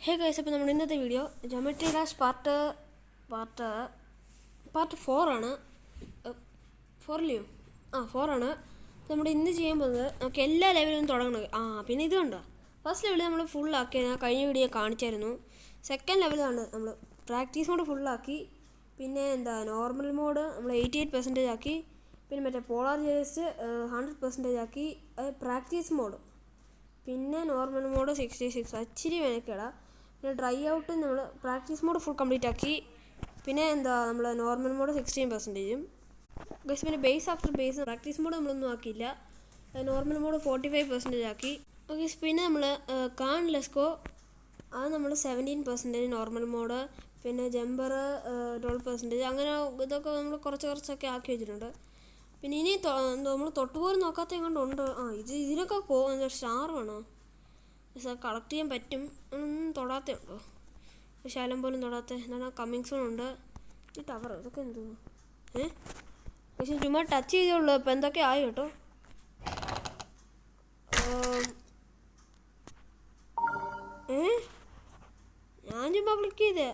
Hey guys, അപ്പോൾ നമ്മുടെ ഇന്നത്തെ വീഡിയോ ജോമെട്രി ഡാഷ് പാർട്ട് 4 ആണ്. 4 ആണ് നമ്മുടെ ഇന്ന് ചെയ്യാൻ പോകുന്നത്. നമുക്ക് എല്ലാ ലെവലും തുടങ്ങണം. പിന്നെ ഇത് കണ്ടോ, ഫസ്റ്റ് ലെവൽ നമ്മൾ ഫുള്ളാക്കി, ഞാൻ കഴിഞ്ഞ വീഡിയോ കാണിച്ചായിരുന്നു. സെക്കൻഡ് ലെവലാണ് നമ്മൾ പ്രാക്ടീസ് മോഡ് ഫുള്ളാക്കി. പിന്നെ നോർമൽ മോഡ് നമ്മൾ 88% ആക്കി. പിന്നെ മറ്റേ പോളാർ ജേഴ്സ് 100% ആക്കി. അത് പ്രാക്ടീസ് മോഡ്. പിന്നെ നോർമൽ മോഡ് 66, അച്ചിരി മെനക്കേടാ. പിന്നെ ഡ്രൈ ഔട്ട് നമ്മൾ പ്രാക്ടീസ് മോഡ് ഫുൾ കംപ്ലീറ്റ് ആക്കി. പിന്നെ നമ്മൾ നോർമൽ മോഡ് 16%. ഗൈസ്, പിന്നെ base after base practice mode നമ്മളൊന്നും ആക്കിയില്ല. നോർമൽ മോഡ് 45% ആക്കി. ഓക്കെ, പിന്നെ നമ്മൾ കാൺ ലെസ്കോ അത് നമ്മൾ 17% നോർമൽ മോഡ്. പിന്നെ ജമ്പർ 12%. അങ്ങനെ ഇതൊക്കെ നമ്മൾ കുറച്ചൊക്കെ ആക്കി വെച്ചിട്ടുണ്ട്. പിന്നെ ഇനി നമ്മൾ തൊട്ടുപോലും നോക്കാത്ത എങ്ങോട്ടുണ്ട്. ഇതിനൊക്കെ സ്റ്റാർ വേണോ? കളക്ട് ചെയ്യാൻ പറ്റും. ഒന്നും തൊടാത്ത ഉണ്ടോ? ശാലം പോലും തൊടാത്ത. എന്താണ് കമ്മിങ് സോൺ ഉണ്ട്. ഈ ടവർ ഇതൊക്കെ എന്തോ പക്ഷെ ചുമ്മാ ടച്ച് ചെയ്തോളൂ. ഇപ്പം എന്തൊക്കെ ആയി കേട്ടോ. ഞാൻ ചുമ്മാ ക്ലിക്ക് ചെയ്തേ.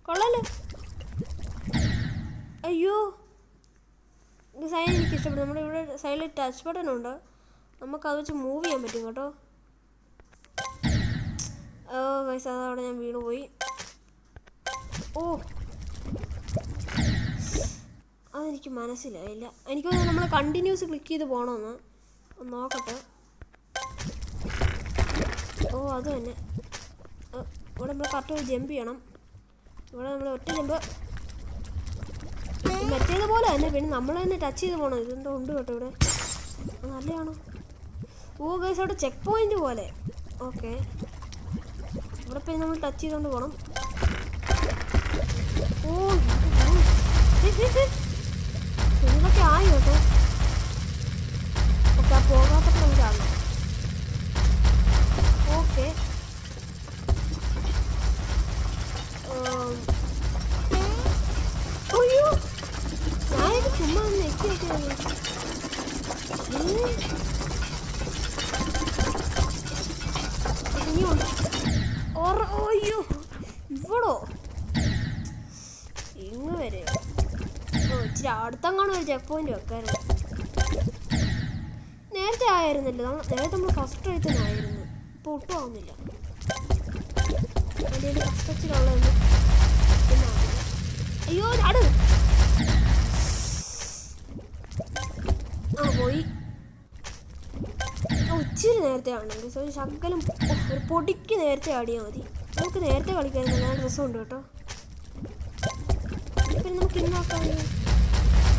കൊള്ളാലോ. അയ്യോ, സൈൻ എനിക്ക് ഇഷ്ടപ്പെടും. നമ്മുടെ ഇവിടെ സൈഡിൽ ടച്ച് ബട്ടൺ ഉണ്ട്. നമുക്കത് വെച്ച് മൂവ് ചെയ്യാൻ പറ്റും കേട്ടോ. ഗൈസ്, അതവിടെ ഞാൻ വീണ് പോയി. അതെനിക്ക് മനസ്സിലായില്ല. എനിക്ക് നമ്മൾ കണ്ടിന്യൂസ് ക്ലിക്ക് ചെയ്ത് പോകണമെന്ന് നോക്കട്ടെ. അത് തന്നെ. ഇവിടെ നമ്മൾ കറക്റ്റ് ജമ്പ് ചെയ്യണം. ഇവിടെ നമ്മൾ ഒറ്റ ജമ്പ് മറ്റേതുപോലെ തന്നെ. പിന്നെ നമ്മൾ തന്നെ ടച്ച് ചെയ്ത് പോകണം. ഇതെന്തോ ഉണ്ട് കേട്ടോ ഇവിടെ. നല്ലതാണോ? ഗൈസ്, അവിടെ ചെക്ക് പോയിന്റ് പോലെ. ഓക്കെ, ഇവിടെ പിന്നെ നമ്മൾ ടച്ച് ചെയ്തുകൊണ്ട് പോകണം. ഇതൊക്കെ ആയി കേട്ടോ. ഓക്കെ, പോകാത്തപ്പോൾ നമുക്കാകും. ഓക്കെ, അയ്യോ, ഞാനിത് ചുമ്മാ ഒന്ന് എത്തി വെക്കുന്നത്. അയ്യോ, ഇവിടോ ഇങ്ങ് വരെ. ഇച്ചിരി അടുത്തങ്ങാണ് ഒരു ചെക്ക് പോയിന്റ് വെക്കാറുണ്ട്. നേരത്തെ ആയിരുന്നല്ലോ. നേരത്തെ നമ്മൾ ഫസ്റ്റ് റേറ്റ് തന്നെ ആയിരുന്നു. ഇപ്പോൾ ഒട്ടും ആവുന്നില്ല. അതിൻ്റെ ഫസ്റ്റ് പിന്നെ അയ്യോ അട് പോയി. ഇച്ചിരി നേരത്തെ ആണെങ്കിൽ ശകലം ഒരു പൊടിക്ക് നേരത്തെ ആടിയാൽ മതി. നമുക്ക് നേരത്തെ കളിക്കാൻ നല്ല രസമുണ്ട് കേട്ടോ. പിന്നെ നമുക്ക് ഇന്നാക്കാൻ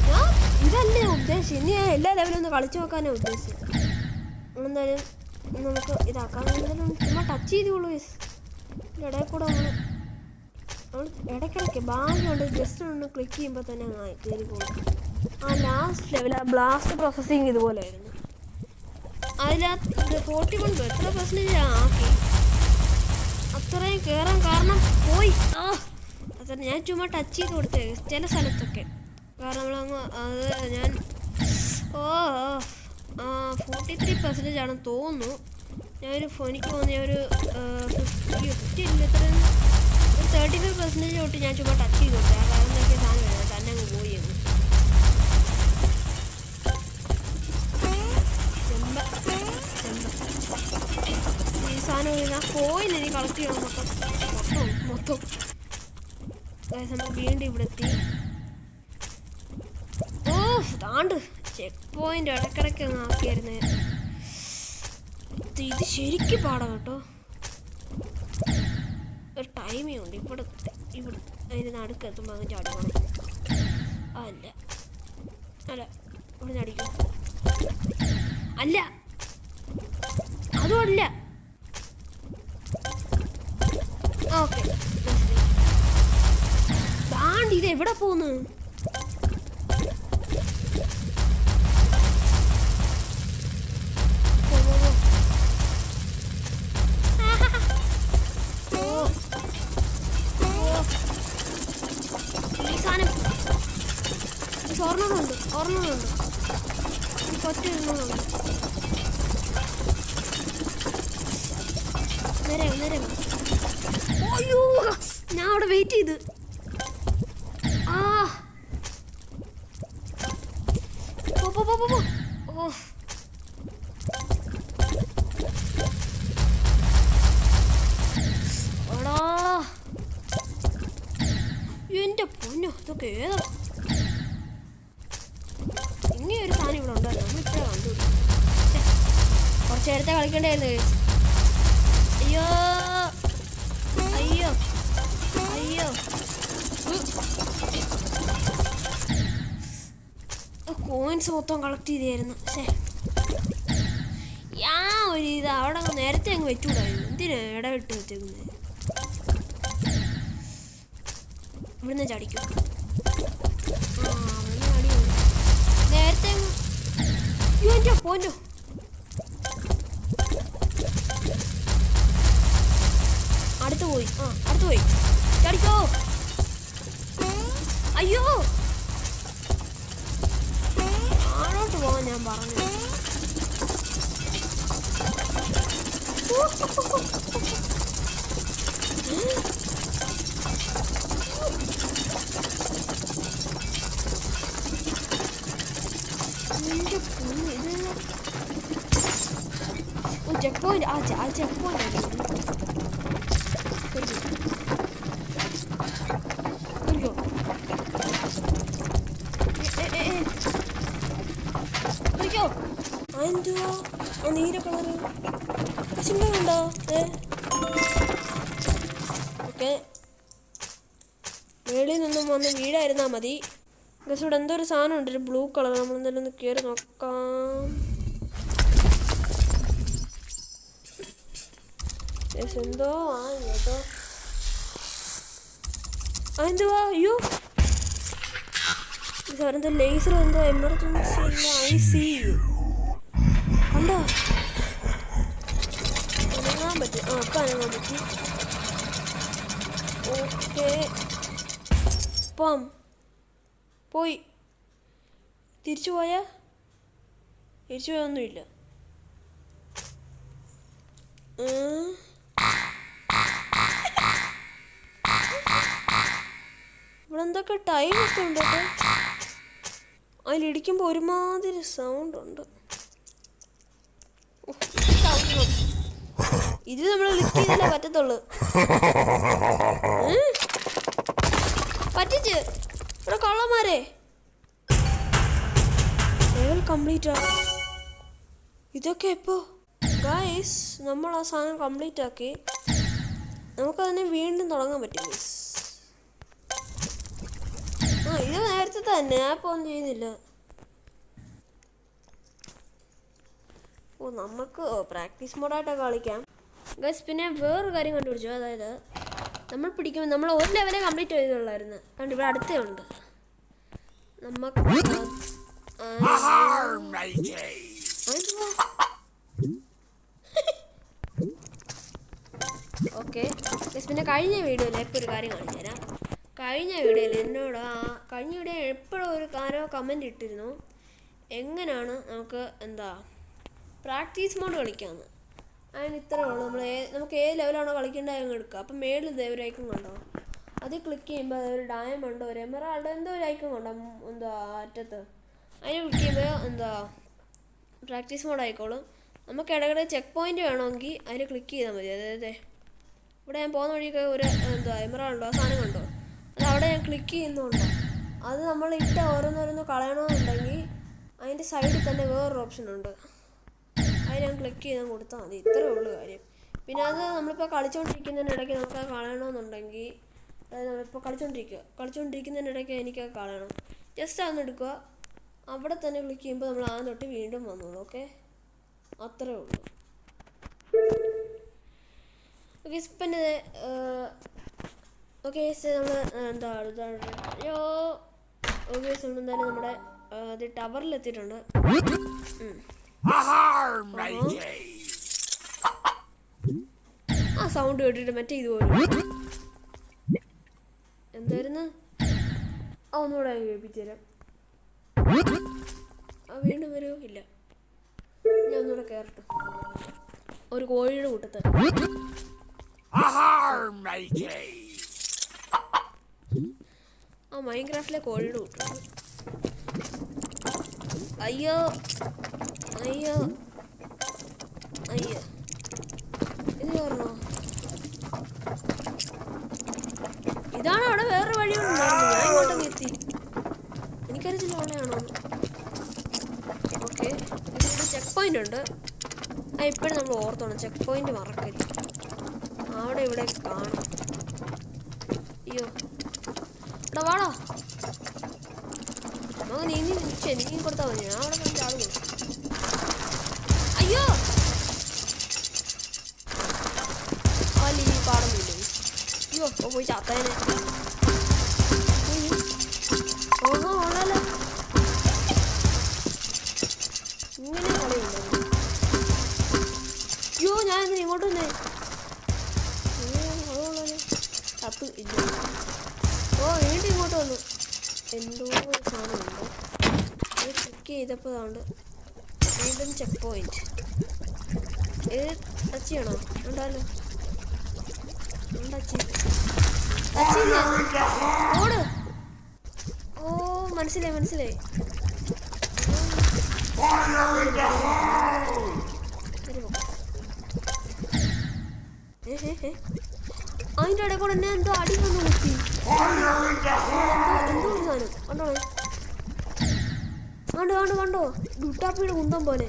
ഞാൻ ഇതല്ലേ ഉദ്ദേശിച്ചത്. ഇനി ഞാൻ എല്ലാ ലെവലും ഒന്ന് കളിച്ചു നോക്കാനേ ഉദ്ദേശിച്ചത്. എന്തായാലും നമുക്ക് ഇതാക്കാം. എന്തായാലും ചുമ്മാ ടച്ച് ചെയ്തോളൂ. ഇടയിൽ കൂടെ നമ്മൾ ഇടയ്ക്കിടയ്ക്ക് ഭാഗ്യമുണ്ട്. ജസ്റ്റ് ഒന്ന് ക്ലിക്ക് ചെയ്യുമ്പോൾ തന്നെ കയറിക്കോളും. ലാസ്റ്റ് ലെവൽ ബ്ലാസ്റ്റ് പ്രോസസ്സിങ് ഇതുപോലെ ആയിരുന്നു. അതിനകത്ത് 41 എത്ര പെർസെൻറ്റേജ് ആക്കി. അത്രയും കയറാൻ കാരണം പോയി. അത്ര ഞാൻ ചുമ്മാ ടച്ച് ചെയ്ത് കൊടുത്തേ ചില സ്ഥലത്തൊക്കെ. കാരണം നമ്മളങ്ങ് അത് ഞാൻ 43% ആണെന്ന് തോന്നുന്നു. എനിക്ക് തോന്നിയ ഒരു 50 ഇല്ല, എത്ര ഒരു 35% തൊട്ട് ഞാൻ ചുമ്മാ ടച്ച് ചെയ്ത് കൊടുത്തേ. കാരണം എന്തൊക്കെ സാധനം വരുന്നത് തന്നെ അങ്ങ് പോയി. ഈ സാധനം ഞാൻ പോയില്ല. ഇനി കളക്ട് ചെയ്യണം മൊത്തം. നമ്മൾ വീണ്ടും ഇവിടെ എത്തി. താണ്ട് ചെക്ക് പോയിന്റ് ഇടയ്ക്കിടയ്ക്ക് അങ്ങ് ആക്കിയായിരുന്നേ. ഇത് ശരിക്കും പാടാം കേട്ടോ. ഒരു ടൈമിംഗ് ഉണ്ട്. ഇവിടെ അതിന് നടുക്കെത്തുമ്പോൾ അങ്ങ് ചാടിക്കണം. അല്ല ഇവിടെ ചാടിക്കും. അല്ല, അതും അല്ല. ഓക്കെ, താണ്ട് ഇത് എവിടെ പോന്ന്? ഈ സാധനം ഒരെണ്ണമുണ്ട്. ഒറ്റ എണ്ണമുണ്ട്. നേരെ അയ്യോ ഞാൻ അവിടെ വെയിറ്റ് ചെയ്ത് ആ പോ ഓ എടാ എൻ്റെ പൊന്നോ ഇതൊക്കെ ഏതാ ഇങ്ങനെ ഒരു സാധനം ഇവിടെ ഉണ്ടല്ലോ നമ്മളിപ്പോഴേ കണ്ടുപിടിക്കും കുറച്ച് നേരത്തെ കളിക്കേണ്ടായിരുന്നു അയ്യോ അയ്യോ അയ്യോ കോയിൻസ് മൊത്തം കളക്ട് ചെയ്തായിരുന്നു പക്ഷേ ഒരു ഇത് അവിടെ നേരത്തെ അങ്ങ് വെച്ചുകൂടായിരുന്നു എന്തിനാ ഇടവിട്ട് വെച്ചേക്കുന്നത് ഇവിടുന്ന് ചടിക്കും അവിടുന്ന് ചടി നേരത്തെ എൻ്റെ പോന്നോ അടുത്ത് പോയി ചടിക്കോ അയ്യോ ആണോട്ട് പോവാൻ ഞാൻ പറഞ്ഞു ചെക്ക് പോയിന്റ് ആ ചെക്ക് പോയിന്റ് എന്തുവാ ആ നീല കളറ് ചിന്തണ്ടോ ഓക്കെ വെളിയിൽ നിന്നും വന്ന് വീടായിരുന്നാൽ മതി ഗസ് ഇവിടെ എന്തോ ഒരു സാധനം ഉണ്ട് ഒരു ബ്ലൂ കളർ നമ്മൾ എന്തായാലും ഒന്ന് കയറി നോക്കാം എന്തോ ആ കേട്ടോ എന്തുവാ അയ്യോ സാറെന്തോ ലേസർ എന്തോ എമർജൻസി ഐ സി യു കണ്ടോ അനങ്ങാൻ പറ്റും അപ്പം അനങ്ങാൻ പറ്റി ഓക്കെ പോയി തിരിച്ചു പോയൊന്നുമില്ല ഇവിടെ എന്തൊക്കെ ടൈമൊക്കെ ഉണ്ട് കേട്ടോ അതിലിടിക്കുമ്പോൾ ഒരുമാതിരി സൗണ്ട് ഉണ്ട് ഇത് നമ്മൾ ലിഫ്റ്റ് ചെയ്താലേ പറ്റത്തുള്ളൂ പറ്റിച്ച് ഇവിടെ കള്ളന്മാരെ ലെവൽ കംപ്ലീറ്റ് ആ ഇതൊക്കെ എപ്പോ ഗൈസ് നമ്മൾ ആ സാധനം കംപ്ലീറ്റ് ആക്കി നമുക്കതിനെ വീണ്ടും തുടങ്ങാൻ പറ്റും ഗൈസ് ഇത് നേരത്തെ തന്നെ ഞാൻ ഇപ്പോൾ ഒന്നും ചെയ്യുന്നില്ല നമുക്ക് പ്രാക്ടീസ് മോഡായിട്ടൊക്കെ കളിക്കാം ഗൈസ് പിന്നെ വേറൊരു കാര്യം കണ്ടുപിടിച്ചു അതായത് നമ്മൾ പിടിക്കുമ്പോൾ നമ്മൾ ഒരു ലെവലേ കംപ്ലീറ്റ് ചെയ്തുള്ളായിരുന്നു കണ്ട് ഇവിടെ അടുത്തേ ഉണ്ട് നമുക്ക് ഓക്കെ ഗൈസ് പിന്നെ കഴിഞ്ഞ വീഡിയോയിൽ ഇപ്പോൾ ഒരു കാര്യം കാണിച്ചു തരാം കഴിഞ്ഞ വീഡിയോയിൽ എന്നോട് കഴിഞ്ഞ വീഡിയോ എപ്പോഴും ഒരു കാര്യം കമൻറ്റ് ഇട്ടിരുന്നു എങ്ങനെയാണ് നമുക്ക് പ്രാക്ടീസ് മോഡ് കളിക്കാമെന്ന് അതിന് ഇത്രയേ ഉള്ളൂ നമുക്ക് ഏത് ലെവലാണോ കളിക്കേണ്ടത് അങ്ങ് എടുക്കുക അപ്പം മേളിൽ ഒരു ഐക്കൺ കണ്ടോ അത് ക്ലിക്ക് ചെയ്യുമ്പോൾ അതൊരു ഡയമണ്ട് ഒരു എമറാൾഡ് എന്തോ ഒരു ഐക്കൺ കണ്ടോ അറ്റത്ത് അതിന് ക്ലിക്ക് ചെയ്യുമ്പോൾ പ്രാക്ടീസ് മോഡ് ആയിക്കോളും നമുക്ക് ഇടയ്ക്കിടെ ചെക്ക് പോയിൻ്റ് വേണമെങ്കിൽ അതിൽ ക്ലിക്ക് ചെയ്താൽ മതി അതായത് ഇവിടെ ഞാൻ പോകുന്ന വഴിക്ക് ഒരു എമറാൾഡോ ആ സാധനം കണ്ടോ അത് അവിടെ ഞാൻ ക്ലിക്ക് ചെയ്യുന്നുണ്ടോ അത് നമ്മൾ ഓരോന്നോരോന്ന് കളയണമെന്നുണ്ടെങ്കിൽ അതിൻ്റെ സൈഡിൽ തന്നെ വേറൊരു ഓപ്ഷൻ ഉണ്ട് അത് ഞാൻ ക്ലിക്ക് ചെയ്താൽ കൊടുത്താൽ മതി ഇത്രയേ ഉള്ളൂ കാര്യം പിന്നെ അത് നമ്മളിപ്പോൾ കളിച്ചുകൊണ്ടിരിക്കുന്നതിനിടയ്ക്ക് നമുക്കത് കളയണമെന്നുണ്ടെങ്കിൽ അതായത് നമ്മളിപ്പോൾ കളിച്ചുകൊണ്ടിരിക്കുന്നതിനിടയ്ക്ക് എനിക്കത് കളയണം ജസ്റ്റ് അതൊന്ന് എടുക്കുക അവിടെ തന്നെ ക്ലിക്ക് ചെയ്യുമ്പോൾ നമ്മൾ ആ തൊട്ട് വീണ്ടും വന്നോളൂ ഓക്കെ അത്രേ ഉള്ളൂ ഓക്കെ പിന്നെ ഓക്കെ നമ്മൾ അയ്യോ ഓക്കെ എന്തായാലും നമ്മുടെ അത് ടവറിലെത്തിയിട്ടുണ്ട് ആ സൗണ്ട് കേട്ടിട്ട് മറ്റേ ഇതുപോലെ എന്തായിരുന്നു ഒന്നുകൂടെ കേൾപ്പിച്ചു തരാം വീണ്ടും വരുമോ ഇല്ല ഞാൻ ഒന്നുകൂടെ കയറട്ടെ ഒരു കോഴിയുടെ കൂട്ടത്ത് ആ മൈൻക്രാഫ്റ്റിലെ കോഴിയുടെ കൂട്ടാണ്. അയ്യോ അയ്യോ അയ്യോ, ഇത് പറഞ്ഞോ? ഇതാണ് അവിടെ വേറൊരു വഴിയുണ്ടായിരുന്നു, ഞാൻ ഇങ്ങോട്ടൊക്കെ എത്തി. എനിക്കറിയത്തില്ല അവിടെയാണോ. ഓക്കെ, ഇതിവിടെ ചെക്ക് പോയിന്റ് ഉണ്ട്. ഇപ്പോഴും നമ്മൾ ഓർത്തോണം, ചെക്ക് പോയിന്റ് മറക്കരുത്. അവിടെ ഇവിടെ കാണും. അയ്യോ എടാ വാടാ, നമുക്ക് നീങ്ങി കൊടുത്താൽ മതി. ഞാൻ അവിടെ കണ്ട ആളുകൾ. അയ്യോ ഈ പാടൊന്നുമില്ല. അയ്യോ പോയി ചാത്തേനെ. ഓഹോ ഉള്ളല്ലോ, ഇങ്ങനെ കളിയുണ്ടോ? അയ്യോ ഞാൻ എന്തിനാ ഇങ്ങോട്ട് വന്നേ? അതുകൊള്ളാലോ, ചത്ത് ഇല്ല. ഓ വീണ്ടും ഇങ്ങോട്ട് വന്നു. എന്തോ ഒരു സാധനമുണ്ട്. അത് ചെക്ക് ചെയ്തപ്പോൾ അതുകൊണ്ട് വീണ്ടും ചെക്ക് പോയിന്റ്. ഏത് ടച്ചിയാണോ? ഉണ്ടല്ലോ, ഓട്. ഓ മനസ്സിലായി. അതിൻ്റെ ഇടയിൽ കൂടെ എന്നെ എന്തോ അടി വന്ന് കുത്തി. എന്തോ ഒരു സാധനം കണ്ടോ ഡുട്ടാപ്പിയുടെ കുന്തം പോലെ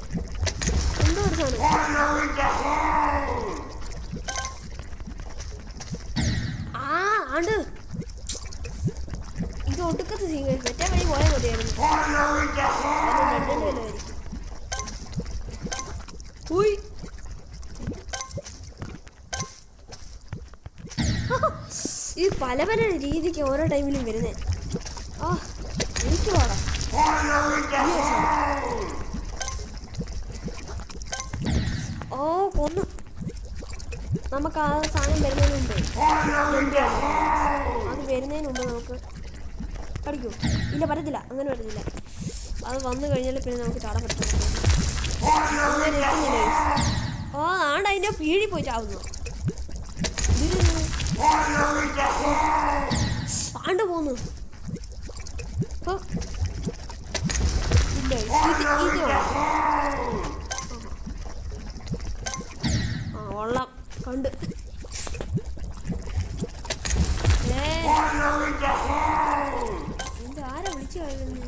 എന്തോ ഒരു സാധനം. ആണ്ട് ഇത് ഒടുക്കത്തെ സീൻ. മറ്റേ വഴി പോയാൽ മതിയായിരുന്നു. ഇത് പല പല രീതിക്ക് ഓരോ ടൈമിലും വരുന്നേ. ആ എനിക്ക് പാടാം. ഓ കൊന്നു. നമുക്ക് ആ സാധനം വരുന്നതിന് മുമ്പേ, അത് വരുന്നതിന് മുമ്പ് നമുക്ക് കടിക്കൂ. ഇല്ല പറ്റത്തില്ല, അങ്ങനെ പറ്റത്തില്ല. അത് വന്നു കഴിഞ്ഞാൽ പിന്നെ നമുക്ക് ചാടാൻ പറ്റില്ല. അങ്ങനെ എത്തുന്നില്ല. ഓ ആണ്ട് അതിൻ്റെ പീഴി പോയി ചാവുന്നു. ആണ്ട് പോന്നു. ഇല്ല ഇത് കൊള്ളാം കണ്ട്. എന്ത് ആരാ വിളിച്ചു കഴിയുന്നു?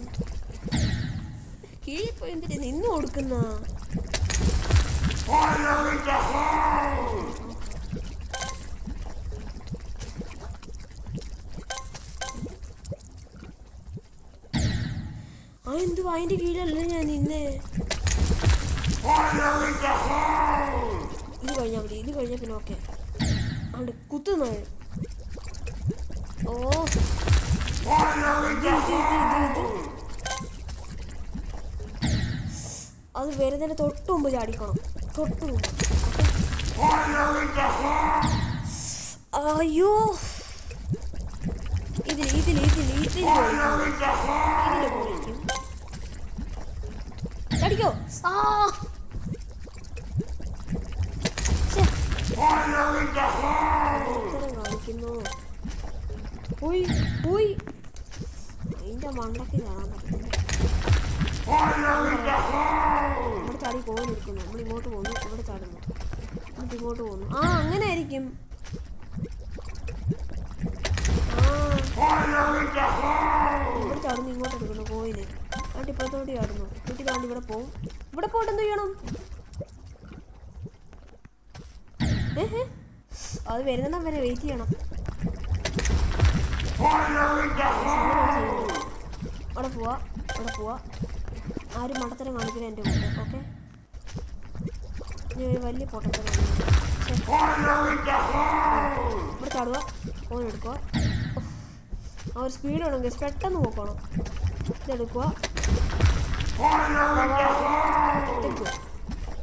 കീഴിപ്പോ എന്തിട്ട് നിന്ന് കൊടുക്കുന്ന? എന്തുവാ അതിന്റെ കീഴിലല്ലേ ഞാൻ നിന്നെ. ഇത് കഴിഞ്ഞാൽ മതി, ഇത് കഴിഞ്ഞാൽ പിന്നെ ഓക്കെ. അവിടെ കുത്തുന്ന ഓ അത് വരുന്നതിന് തൊട്ട് മുമ്പ് ചാടിക്കണം. തൊട്ട് മുമ്പ്. അയ്യോ ഇതില് പൊളിക്കും. ചടിക്കോ. കാണിക്കുന്നു. പോയി അതിന്റെ മണ്ടക്ക് കാണാൻ പറ്റത്തില്ല. ഇവിടെ ചാടി പോകാനിരിക്കുന്നു. നമ്മൾ ഇങ്ങോട്ട് പോകുന്നു, ഇവിടെ ചാടുന്നു, എന്നിട്ട് ഇങ്ങോട്ട് പോകുന്നു. അങ്ങനെ ആയിരിക്കും. ഇവിടെ ചാടുന്നു, ഇങ്ങോട്ട് എടുക്കുന്നു കോയിന്. എന്നിട്ട് ഇപ്പോഴത്തോട്ട് ചാടുന്നു, വീട്ടിൽ താണ്ടി ഇവിടെ പോവും. ഇവിടെ പോയിട്ട് എന്ത് ചെയ്യണം? അത് വരുന്നിടം വരെ വെയിറ്റ് ചെയ്യണം. അവിടെ പോവാ. ആരും മണ്ടത്തരം കാണിക്കില്ല എൻ്റെ കൂടെ. ഓക്കെ, ഇനി ഒരു വലിയ പൊട്ടത്തരം. ഇവിടെ ചാടുക, ഫോൺ എടുക്കുക. ആ ഒരു സ്പീഡ് വേണമെങ്കിൽ പെട്ടെന്ന് പോക്കണം. ഇതെടുക്കുക,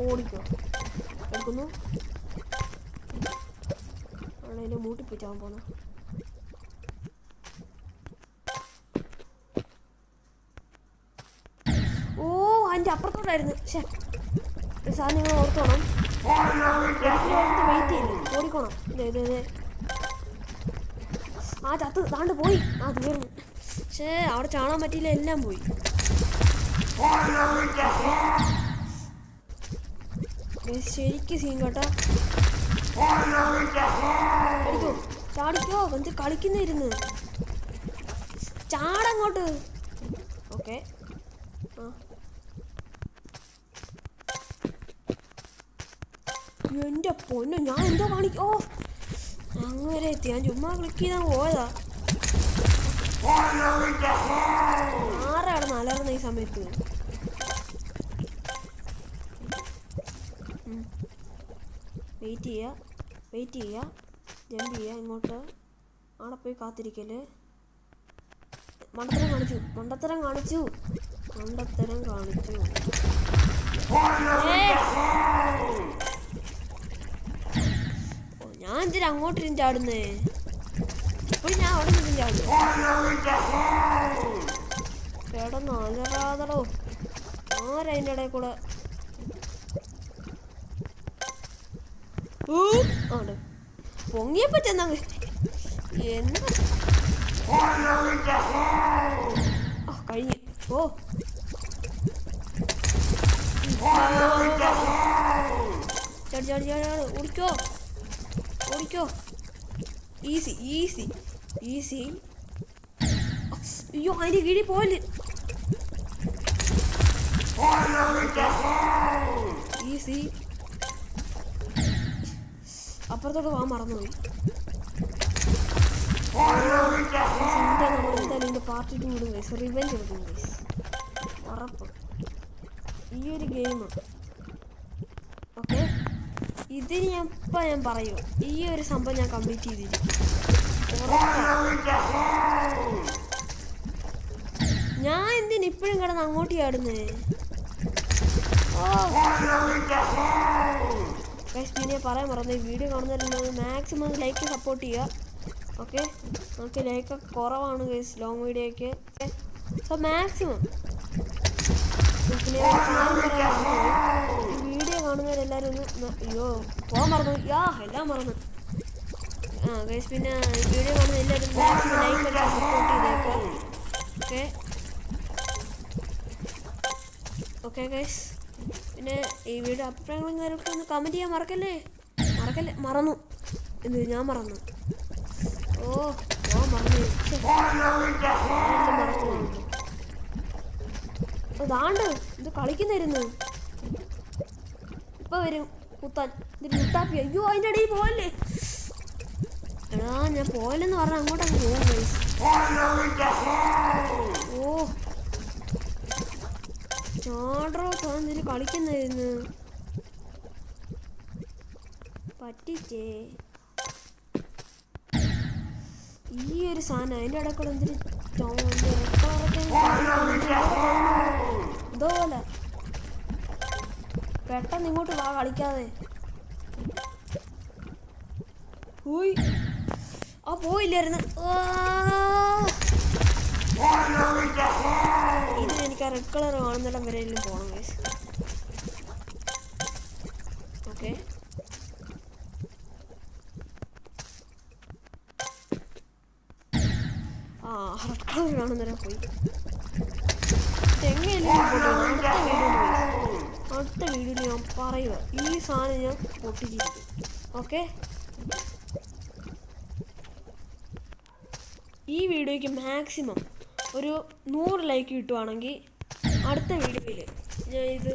ഓടിക്കുക. എടുക്കുന്നു. അതിൻ്റെ മൂട്ടിപ്പിച്ചാൻ പോന്നു. ഓ അതിൻ്റെ അപ്പുറത്തോട്ടായിരുന്നു. സാർ നിങ്ങൾ ഓർത്തോണം, വെയിറ്റ് ചെയ്യില്ല, ഓടിക്കോണം. ഇതേ ആ ചത്ത് താണ്ട് പോയി. ആ തീർന്നു. പക്ഷേ അവിടെ ചാടാൻ പറ്റിയില്ല, എല്ലാം പോയി. ശരിക്കും സീൻ കേട്ടോ. ചാടിക്കോ, എന്ത് കളിക്കുന്നിരുന്ന് ചാടങ്ങോട്ട്. ഓക്കെ, എൻ്റെ പൊന്നു, ഞാൻ എന്തോ കാണിക്കോ. അങ്ങനെ എത്തി. ഞാൻ ചുമ്മാ ക്ലിക്ക് ചെയ്താൽ പോയതാ. ആരാണ് അലർന്ന ഈ സമയത്ത്? വെയിറ്റ് ചെയ്യുക, ജമ്പ് ചെയ്യുക ഇങ്ങോട്ട്. അവിടെ പോയി കാത്തിരിക്കല്. മണ്ടത്തരം കാണിച്ചു. ഞാൻ എന്തിനാ അങ്ങോട്ടിരും ചാടുന്നേ? ഇപ്പോഴും ഞാൻ അവിടെ നിന്നും ചാടുന്നു. കിടന്നോ അലറാതടോ. ആരതിൻ്റെ ഇടയിൽ കൂടെ ആണ് പൊങ്ങിയപ്പോ ചെന്നാ എന്താ കഴിഞ്ഞു. ചാടി ഓടിക്കോ. ഈസി. അയ്യോ, അതിന്റെ കീഴിൽ പോയില്ല. ഈസി. അപ്പുറത്തോട്ട് പോകാൻ മറന്നുപോയി. എന്തായാലും ഇതിന്റെ പാർട്ട് 2 വിടും ഗൈസ്. റിവെഞ്ച് എടുക്കും ഗൈസ്, ഉറപ്പ്. ഈ ഒരു ഗെയിം ഓക്കെ, ഇതിന് ഞാൻ പറയൂ, ഈ ഒരു സംഭവം ഞാൻ കംപ്ലീറ്റ് ചെയ്തിരിക്കും. ഞാൻ എന്തിന് ഇപ്പോഴും കിടന്ന് അങ്ങോട്ട് ചാടുന്നേ? പിന്നെ പറയാൻ മറന്നു, ഈ വീഡിയോ കാണുന്നവരുള്ളത് മാക്സിമം ലൈക്ക് സപ്പോർട്ട് ചെയ്യുക. ഓക്കെ, നമുക്ക് ലൈക്കൊക്കെ കുറവാണ് ഗൈസ് ലോങ് വീഡിയോയ്ക്ക്. സോ മാക്സിമം പിന്നെ ഈ വീഡിയോ കാണുന്നവരെല്ലാവരും ഒന്ന് അയ്യോ പോകാൻ മറന്നു. എല്ലാം മറന്നു. ഗൈസ് പിന്നെ വീഡിയോ കാണുന്ന എല്ലാവരും മാക്സിമം ലൈക്കൊക്കെ സപ്പോർട്ട് ചെയ്തേക്കാം. ഓക്കെ ഗൈസ്, പിന്നെ ഈ വീഡിയോ അഭിപ്രായങ്ങളും കാര്യമൊക്കെ ഒന്ന് കമൻറ്റ് ചെയ്യാൻ മറക്കല്ലേ. മറന്നു. ഞാൻ മറന്നു. ഞാൻ മറന്നു. അതാണ്ട് ഇത് കളിക്കുന്നായിരുന്നു. ഇപ്പൊ വരും കുത്താൻ. ഇതിന് മുട്ടാപ്പി. അയ്യോ, അതിൻ്റെ ഇടയിൽ പോവല്ലേ. എടാ, ഞാൻ പോയല്ലെന്ന് പറഞ്ഞാൽ അങ്ങോട്ടങ്ങ് പോകും ഗൈസ്. ചാടറോ താന്നിൽ കളിക്കുന്നായിരുന്നു. പറ്റിച്ചേ ഈ ഒരു സാധനം. അതിൻ്റെ ഇടയ്ക്കൂടെ എന്തിന് എന്തോ പോലെ. പെട്ടെന്ന് ഇങ്ങോട്ട് വാ, കളിക്കാതെ. പോയില്ലായിരുന്നു. ഇതിനെനിക്ക് ആ റെഡ് കളർ കാണുന്നിടം വരെയെങ്കിലും പോകണം ഗൈസ്. ഓക്കെ, റെഡ് കളർ കാണുന്നിടം പോയി. അടുത്ത വീഡിയോയിൽ ഞാൻ പറയുക, ഈ സാധനം ഞാൻ പൊട്ടിച്ചിരിക്കും. ഓക്കെ, ഈ വീഡിയോയ്ക്ക് മാക്സിമം ഒരു 100 ലൈക്ക് കിട്ടുവാണെങ്കിൽ അടുത്ത വീഡിയോയിൽ ഞാൻ ഇത്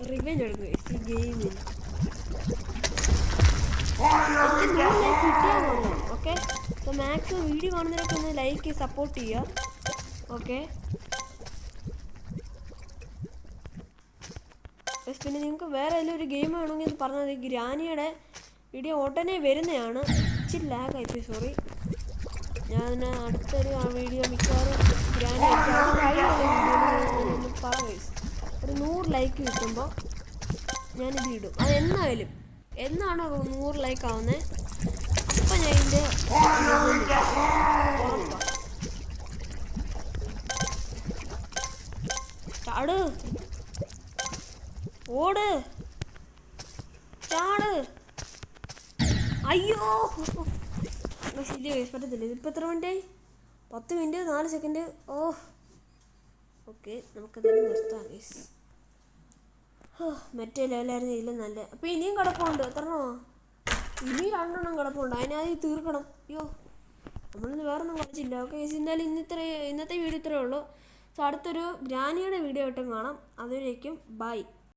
റിവെഞ്ച് എടുക്കുക. ഈ ഗെയിമിന് 100 ലൈക്ക് കിട്ടിയാൽ മതി. ഓക്കെ, സോ മാക്സിമം വീഡിയോ കാണുന്നവരൊക്കെ ഒന്ന് ലൈക്ക് സപ്പോർട്ട് ചെയ്യുക. ഓക്കെ, പിന്നെ നിങ്ങൾക്ക് വേറെ ഏതെങ്കിലും ഒരു ഗെയിം വേണമെങ്കിൽ ഇത് പറഞ്ഞാൽ മതി. ഗ്രാനിയുടെ വീഡിയോ ഉടനെ വരുന്നതാണ്. ഇച്ചിരി ലാഗായിപ്പോയി, സോറി. ഞാൻ അടുത്തൊരു വീഡിയോ മിക്കവാറും ഗ്രാനി വീഡിയോ പറയാം. ഒരു 100 ലൈക്ക് കിട്ടുമ്പോൾ ഞാനിത് ഇടും. അത് എന്നാണോ 100 ലൈക്ക് ആവുന്നത് അപ്പം ഞാൻ ഇതിൻ്റെ ചാട് ഓട്. ആള്. അയ്യോ ഇല്ല ഗൈസ്, പറ്റത്തില്ല. ഇതിപ്പോൾ എത്ര മിനിറ്റായി? 10 മിനിറ്റ് 4 സെക്കൻഡ്. ഓക്കെ, നമുക്കതിന് നിർത്താം ഗൈസ്. മറ്റേ ലെവലായിരുന്നു ഇതിലും നല്ല. അപ്പോൾ ഇനിയും കിടപ്പുണ്ട്. എത്രണ്ണോ? ഇനി 2 കിടപ്പുണ്ട്. അതിനായി തീർക്കണം. അയ്യോ, നമ്മളിന്ന് വേറൊന്നും കളിച്ചില്ല. ഓക്കെ ഗൈസ്, എന്തായാലും ഇന്നത്തെ വീഡിയോ ഇത്രയേ ഉള്ളൂ. സോ അടുത്തൊരു ഗ്രാനിയുടെ വീഡിയോ ആയിട്ടും കാണാം. അതുവരേക്കും ബൈ.